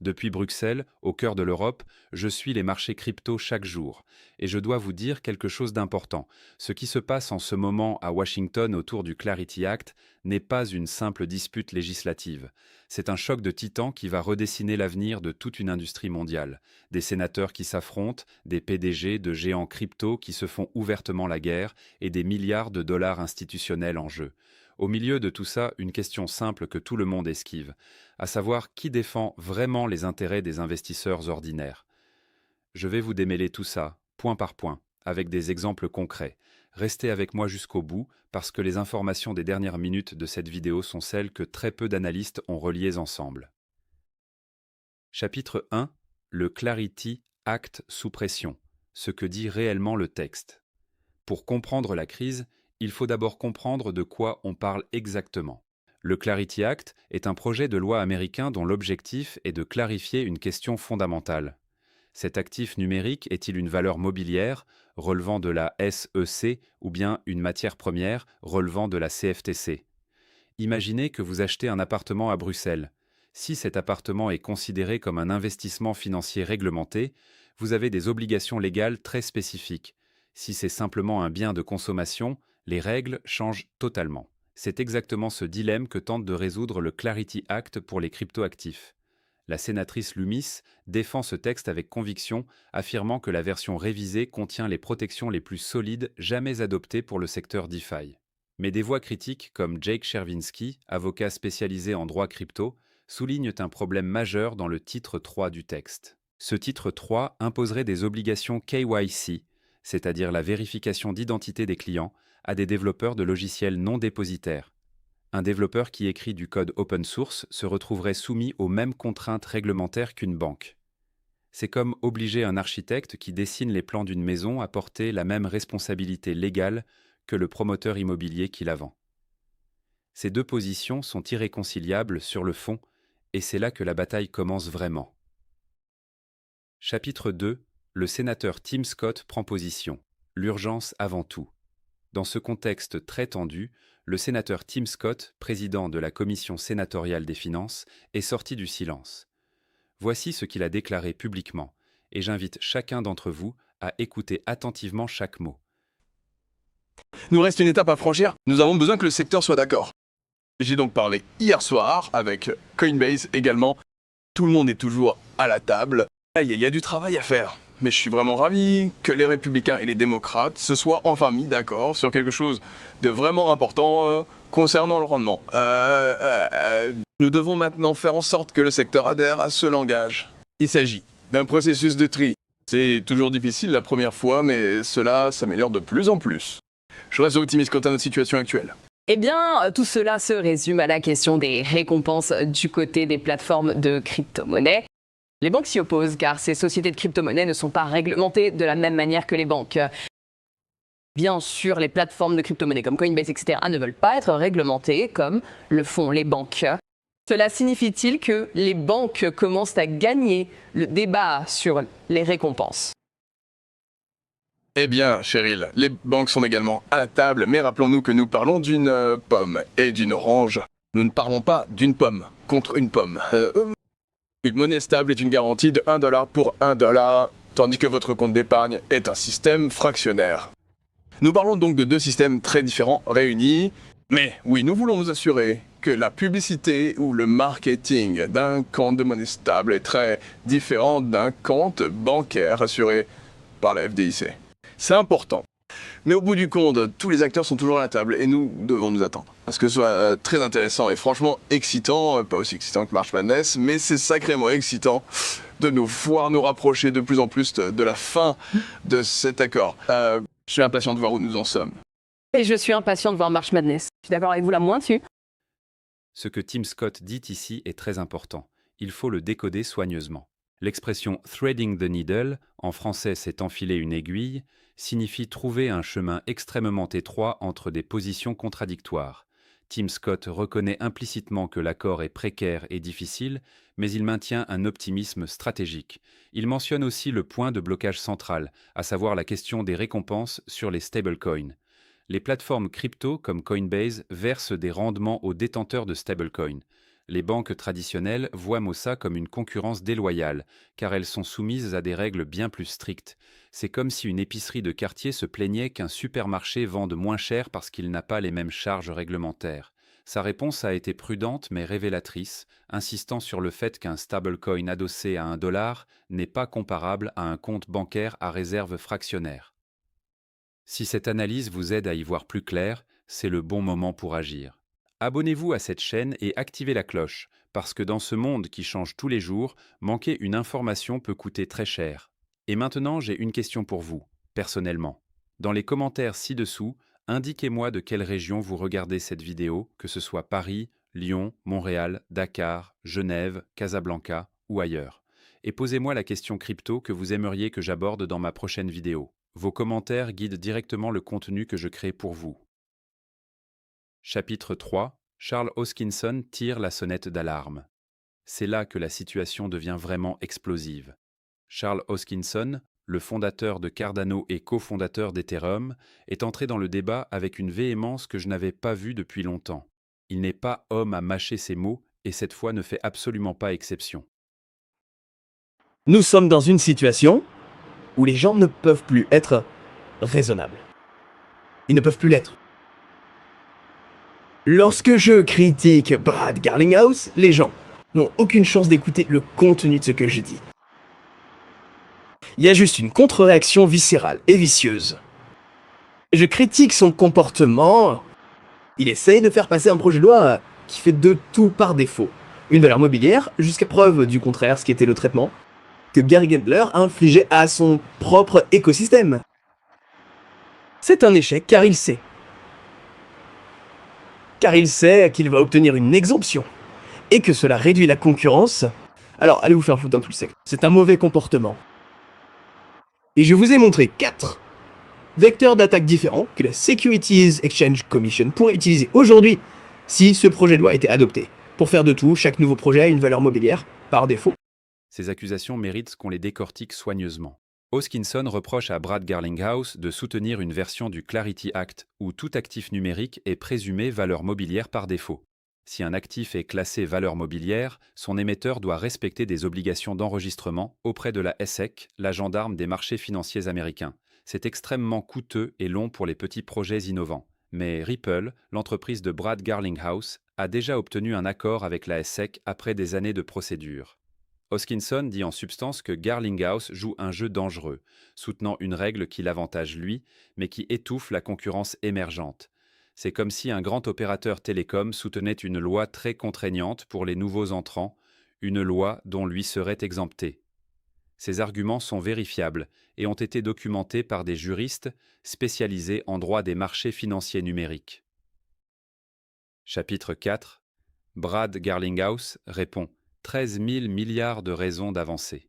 Depuis Bruxelles, au cœur de l'Europe, je suis les marchés crypto chaque jour. Et je dois vous dire quelque chose d'important. Ce qui se passe en ce moment à Washington autour du Clarity Act n'est pas une simple dispute législative. C'est un choc de titans qui va redessiner l'avenir de toute une industrie mondiale. Des sénateurs qui s'affrontent, des PDG de géants crypto qui se font ouvertement la guerre et des milliards de dollars institutionnels en jeu. Au milieu de tout ça, une question simple que tout le monde esquive, à savoir qui défend vraiment les intérêts des investisseurs ordinaires. Je vais vous démêler tout ça, point par point, avec des exemples concrets. Restez avec moi jusqu'au bout, parce que les informations des dernières minutes de cette vidéo sont celles que très peu d'analystes ont reliées ensemble. Chapitre 1. Le Clarity Act sous pression. Ce que dit réellement le texte. Pour comprendre la crise, il faut d'abord comprendre de quoi on parle exactement. Le Clarity Act est un projet de loi américain dont l'objectif est de clarifier une question fondamentale. Cet actif numérique est-il une valeur mobilière relevant de la SEC ou bien une matière première relevant de la CFTC? Imaginez que vous achetez un appartement à Bruxelles. Si cet appartement est considéré comme un investissement financier réglementé, vous avez des obligations légales très spécifiques. Si c'est simplement un bien de consommation, les règles changent totalement. C'est exactement ce dilemme que tente de résoudre le Clarity Act pour les cryptoactifs. La sénatrice Loomis défend ce texte avec conviction, affirmant que la version révisée contient les protections les plus solides jamais adoptées pour le secteur DeFi. Mais des voix critiques comme Jake Chervinsky, avocat spécialisé en droit crypto, soulignent un problème majeur dans le titre 3 du texte. Ce titre 3 imposerait des obligations KYC, c'est-à-dire la vérification d'identité des clients, à des développeurs de logiciels non dépositaires. Un développeur qui écrit du code open source se retrouverait soumis aux mêmes contraintes réglementaires qu'une banque. C'est comme obliger un architecte qui dessine les plans d'une maison à porter la même responsabilité légale que le promoteur immobilier qui la vend. Ces deux positions sont irréconciliables sur le fond, et c'est là que la bataille commence vraiment. Chapitre 2. Le sénateur Tim Scott prend position. L'urgence avant tout. Dans ce contexte très tendu, le sénateur Tim Scott, président de la Commission sénatoriale des finances, est sorti du silence. Voici ce qu'il a déclaré publiquement, et j'invite chacun d'entre vous à écouter attentivement chaque mot. Nous reste une étape à franchir, nous avons besoin que le secteur soit d'accord. J'ai donc parlé hier soir avec Coinbase également. Tout le monde est toujours à la table. Il y a du travail à faire. Mais je suis vraiment ravi que les républicains et les démocrates se soient enfin mis d'accord sur quelque chose de vraiment important concernant le rendement. Nous devons maintenant faire en sorte que le secteur adhère à ce langage. Il s'agit d'un processus de tri. C'est toujours difficile la première fois, mais cela s'améliore de plus en plus. Je reste optimiste quant à notre situation actuelle. Eh bien, tout cela se résume à la question des récompenses du côté des plateformes de crypto-monnaies. Les banques s'y opposent car ces sociétés de crypto-monnaies ne sont pas réglementées de la même manière que les banques. Bien sûr, les plateformes de crypto-monnaies comme Coinbase, etc. ne veulent pas être réglementées comme le font les banques. Cela signifie-t-il que les banques commencent à gagner le débat sur les récompenses ? Eh bien, Cheryl, les banques sont également à la table, mais rappelons-nous que nous parlons d'une pomme et d'une orange. Nous ne parlons pas d'une pomme contre une pomme. Une monnaie stable est une garantie de 1 dollar pour 1 dollar, tandis que votre compte d'épargne est un système fractionnaire. Nous parlons donc de deux systèmes très différents réunis, mais oui, nous voulons nous assurer que la publicité ou le marketing d'un compte de monnaie stable est très différent d'un compte bancaire assuré par la FDIC. C'est important. Mais au bout du compte, tous les acteurs sont toujours à la table et nous devons nous attendre à ce que ce soit très intéressant et franchement excitant, pas aussi excitant que March Madness, mais c'est sacrément excitant de nous voir nous rapprocher de plus en plus de la fin de cet accord. Je suis impatient de voir où nous en sommes. Et je suis impatient de voir March Madness. Je suis d'accord avec vous là moins dessus. Ce que Tim Scott dit ici est très important. Il faut le décoder soigneusement. L'expression « threading the needle », en français c'est enfiler une aiguille, signifie trouver un chemin extrêmement étroit entre des positions contradictoires. Tim Scott reconnaît implicitement que l'accord est précaire et difficile, mais il maintient un optimisme stratégique. Il mentionne aussi le point de blocage central, à savoir la question des récompenses sur les stablecoins. Les plateformes crypto comme Coinbase versent des rendements aux détenteurs de stablecoins. Les banques traditionnelles voient Mossa comme une concurrence déloyale, car elles sont soumises à des règles bien plus strictes. C'est comme si une épicerie de quartier se plaignait qu'un supermarché vende moins cher parce qu'il n'a pas les mêmes charges réglementaires. Sa réponse a été prudente mais révélatrice, insistant sur le fait qu'un stablecoin adossé à $1 n'est pas comparable à un compte bancaire à réserve fractionnaire. Si cette analyse vous aide à y voir plus clair, c'est le bon moment pour agir. Abonnez-vous à cette chaîne et activez la cloche, parce que dans ce monde qui change tous les jours, manquer une information peut coûter très cher. Et maintenant, j'ai une question pour vous, personnellement. Dans les commentaires ci-dessous, indiquez-moi de quelle région vous regardez cette vidéo, que ce soit Paris, Lyon, Montréal, Dakar, Genève, Casablanca ou ailleurs. Et posez-moi la question crypto que vous aimeriez que j'aborde dans ma prochaine vidéo. Vos commentaires guident directement le contenu que je crée pour vous. Chapitre 3. Charles Hoskinson tire la sonnette d'alarme. C'est là que la situation devient vraiment explosive. Charles Hoskinson, le fondateur de Cardano et cofondateur d'Ethereum, est entré dans le débat avec une véhémence que je n'avais pas vue depuis longtemps. Il n'est pas homme à mâcher ses mots et cette fois ne fait absolument pas exception. Nous sommes dans une situation où les gens ne peuvent plus être raisonnables. Ils ne peuvent plus l'être. Lorsque je critique Brad Garlinghouse, les gens n'ont aucune chance d'écouter le contenu de ce que je dis. Il y a juste une contre-réaction viscérale et vicieuse. Je critique son comportement. Il essaye de faire passer un projet de loi qui fait de tout par défaut. Une valeur mobilière, jusqu'à preuve du contraire, ce qui était le traitement que Gary Gensler a infligé à son propre écosystème. C'est un échec car il sait. Car il sait qu'il va obtenir une exemption et que cela réduit la concurrence. Alors allez vous faire foutre dans tout le secteur. C'est un mauvais comportement. Et je vous ai montré 4 vecteurs d'attaque différents que la Securities Exchange Commission pourrait utiliser aujourd'hui si ce projet de loi était adopté. Pour faire de tout, chaque nouveau projet a une valeur mobilière par défaut. Ces accusations méritent qu'on les décortique soigneusement. Hoskinson reproche à Brad Garlinghouse de soutenir une version du Clarity Act où tout actif numérique est présumé valeur mobilière par défaut. Si un actif est classé valeur mobilière, son émetteur doit respecter des obligations d'enregistrement auprès de la SEC, la gendarme des marchés financiers américains. C'est extrêmement coûteux et long pour les petits projets innovants. Mais Ripple, l'entreprise de Brad Garlinghouse, a déjà obtenu un accord avec la SEC après des années de procédure. Hoskinson dit en substance que Garlinghouse joue un jeu dangereux, soutenant une règle qui l'avantage lui, mais qui étouffe la concurrence émergente. C'est comme si un grand opérateur télécom soutenait une loi très contraignante pour les nouveaux entrants, une loi dont lui serait exempté. Ces arguments sont vérifiables et ont été documentés par des juristes spécialisés en droit des marchés financiers numériques. Chapitre 4. Brad Garlinghouse répond 13 000 milliards de raisons d'avancer.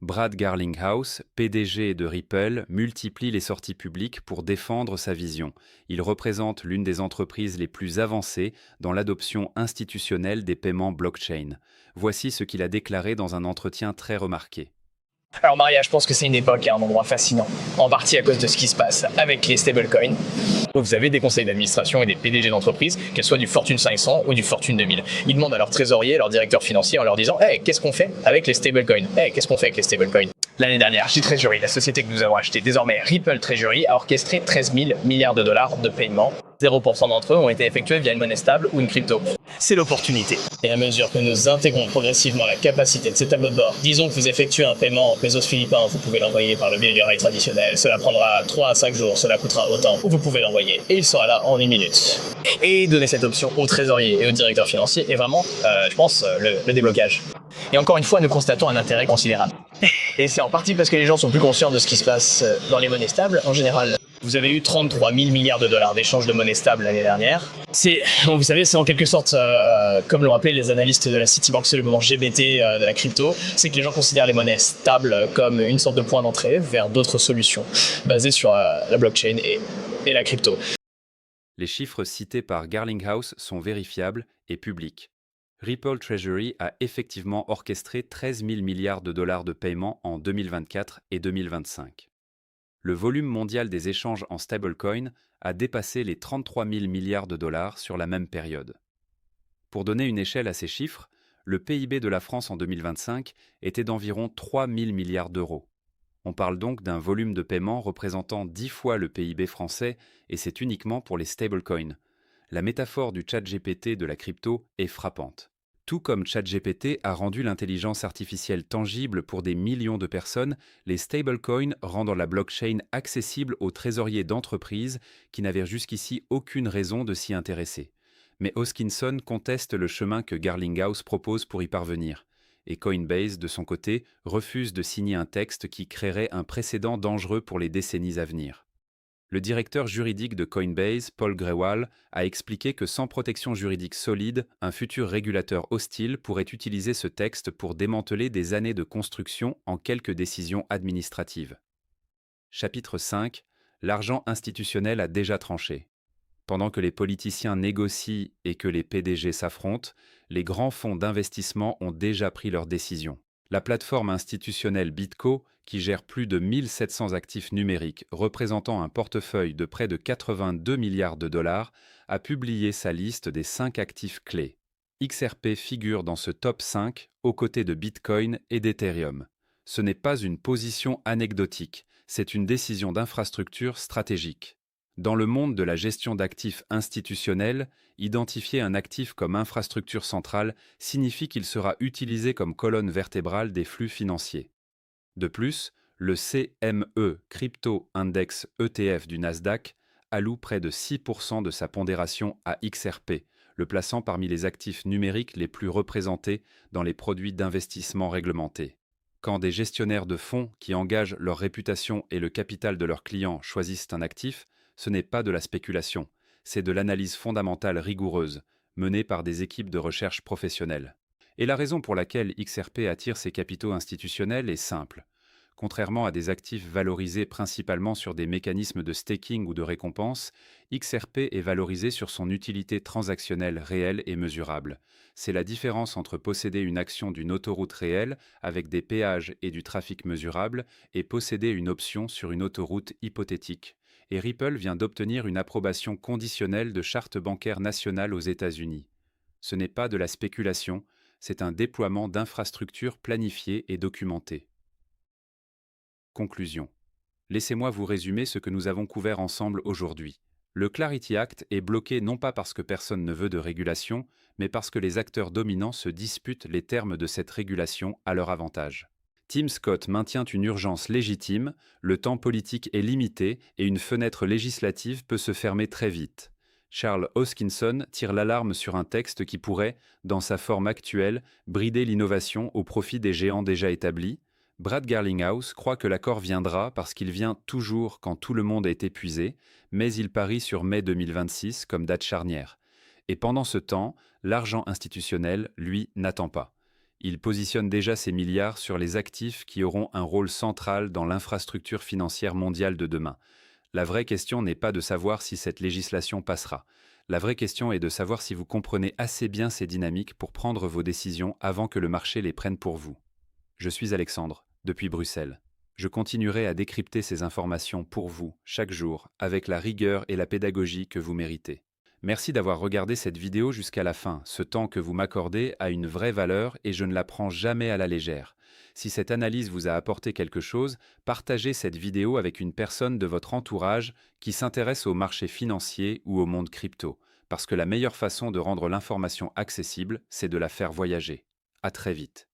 Brad Garlinghouse, PDG de Ripple, multiplie les sorties publiques pour défendre sa vision. Il représente l'une des entreprises les plus avancées dans l'adoption institutionnelle des paiements blockchain. Voici ce qu'il a déclaré dans un entretien très remarqué. Alors Maria, je pense que c'est une époque et un endroit fascinant, en partie à cause de ce qui se passe avec les stablecoins. Vous avez des conseils d'administration et des PDG d'entreprise, qu'elles soient du Fortune 500 ou du Fortune 2000. Ils demandent à leur trésorier, leur directeur financier en leur disant « Hey, qu'est-ce qu'on fait avec les stablecoins ? Hey, qu'est-ce qu'on fait avec les stablecoins ?» L'année dernière, J-Treasury, la société que nous avons achetée, désormais Ripple Treasury, a orchestré 13 000 milliards de dollars de paiements. 0% d'entre eux ont été effectués via une monnaie stable ou une crypto. C'est l'opportunité. Et à mesure que nous intégrons progressivement la capacité de ces tableaux de bord, disons que vous effectuez un paiement en pesos philippins, vous pouvez l'envoyer par le biais du rail traditionnel. Cela prendra 3 à 5 jours, cela coûtera autant, ou vous pouvez l'envoyer. Et il sera là en 1 minute. Et donner cette option au trésorier et au directeur financier est vraiment, je pense, le déblocage. Et encore une fois, nous constatons un intérêt considérable. Et c'est en partie parce que les gens sont plus conscients de ce qui se passe dans les monnaies stables en général. Vous avez eu 33 000 milliards de dollars d'échanges de monnaie stable l'année dernière. Vous savez, c'est en quelque sorte, comme l'ont appelé les analystes de la Citibank, c'est le moment GBT de la crypto, c'est que les gens considèrent les monnaies stables comme une sorte de point d'entrée vers d'autres solutions basées sur la blockchain et la crypto. Les chiffres cités par Garlinghouse sont vérifiables et publics. Ripple Treasury a effectivement orchestré 13 000 milliards de dollars de paiements en 2024 et 2025. Le volume mondial des échanges en stablecoin a dépassé les 33 000 milliards de dollars sur la même période. Pour donner une échelle à ces chiffres, le PIB de la France en 2025 était d'environ 3 000 milliards d'euros. On parle donc d'un volume de paiement représentant 10 fois le PIB français, et c'est uniquement pour les stablecoins. La métaphore du ChatGPT de la crypto est frappante. Tout comme ChatGPT a rendu l'intelligence artificielle tangible pour des millions de personnes, les stablecoins rendent la blockchain accessible aux trésoriers d'entreprises qui n'avaient jusqu'ici aucune raison de s'y intéresser. Mais Hoskinson conteste le chemin que Garlinghouse propose pour y parvenir. Et Coinbase, de son côté, refuse de signer un texte qui créerait un précédent dangereux pour les décennies à venir. Le directeur juridique de Coinbase, Paul Grewal, a expliqué que sans protection juridique solide, un futur régulateur hostile pourrait utiliser ce texte pour démanteler des années de construction en quelques décisions administratives. Chapitre 5. L'argent institutionnel a déjà tranché. Pendant que les politiciens négocient et que les PDG s'affrontent, les grands fonds d'investissement ont déjà pris leurs décisions. La plateforme institutionnelle BitCo, qui gère plus de 1700 actifs numériques représentant un portefeuille de près de 82 milliards de dollars, a publié sa liste des 5 actifs clés. XRP figure dans ce top 5 aux côtés de Bitcoin et d'Ethereum. Ce n'est pas une position anecdotique, c'est une décision d'infrastructure stratégique. Dans le monde de la gestion d'actifs institutionnels, identifier un actif comme infrastructure centrale signifie qu'il sera utilisé comme colonne vertébrale des flux financiers. De plus, le CME Crypto Index ETF du Nasdaq alloue près de 6% de sa pondération à XRP, le plaçant parmi les actifs numériques les plus représentés dans les produits d'investissement réglementés. Quand des gestionnaires de fonds qui engagent leur réputation et le capital de leurs clients choisissent un actif, ce n'est pas de la spéculation, c'est de l'analyse fondamentale rigoureuse, menée par des équipes de recherche professionnelles. Et la raison pour laquelle XRP attire ses capitaux institutionnels est simple. Contrairement à des actifs valorisés principalement sur des mécanismes de staking ou de récompense, XRP est valorisé sur son utilité transactionnelle réelle et mesurable. C'est la différence entre posséder une action d'une autoroute réelle avec des péages et du trafic mesurable et posséder une option sur une autoroute hypothétique. Et Ripple vient d'obtenir une approbation conditionnelle de charte bancaire nationale aux États-Unis. Ce n'est pas de la spéculation, c'est un déploiement d'infrastructures planifiées et documentées. Conclusion. Laissez-moi vous résumer ce que nous avons couvert ensemble aujourd'hui. Le Clarity Act est bloqué non pas parce que personne ne veut de régulation, mais parce que les acteurs dominants se disputent les termes de cette régulation à leur avantage. Tim Scott maintient une urgence légitime, le temps politique est limité et une fenêtre législative peut se fermer très vite. Charles Hoskinson tire l'alarme sur un texte qui pourrait, dans sa forme actuelle, brider l'innovation au profit des géants déjà établis. Brad Garlinghouse croit que l'accord viendra parce qu'il vient toujours quand tout le monde est épuisé, mais il parie sur mai 2026 comme date charnière. Et pendant ce temps, l'argent institutionnel, lui, n'attend pas. Il positionne déjà ses milliards sur les actifs qui auront un rôle central dans l'infrastructure financière mondiale de demain. La vraie question n'est pas de savoir si cette législation passera. La vraie question est de savoir si vous comprenez assez bien ces dynamiques pour prendre vos décisions avant que le marché les prenne pour vous. Je suis Alexandre, depuis Bruxelles. Je continuerai à décrypter ces informations pour vous, chaque jour, avec la rigueur et la pédagogie que vous méritez. Merci d'avoir regardé cette vidéo jusqu'à la fin. Ce temps que vous m'accordez a une vraie valeur et je ne la prends jamais à la légère. Si cette analyse vous a apporté quelque chose, partagez cette vidéo avec une personne de votre entourage qui s'intéresse au marché financier ou au monde crypto, parce que la meilleure façon de rendre l'information accessible, c'est de la faire voyager. À très vite.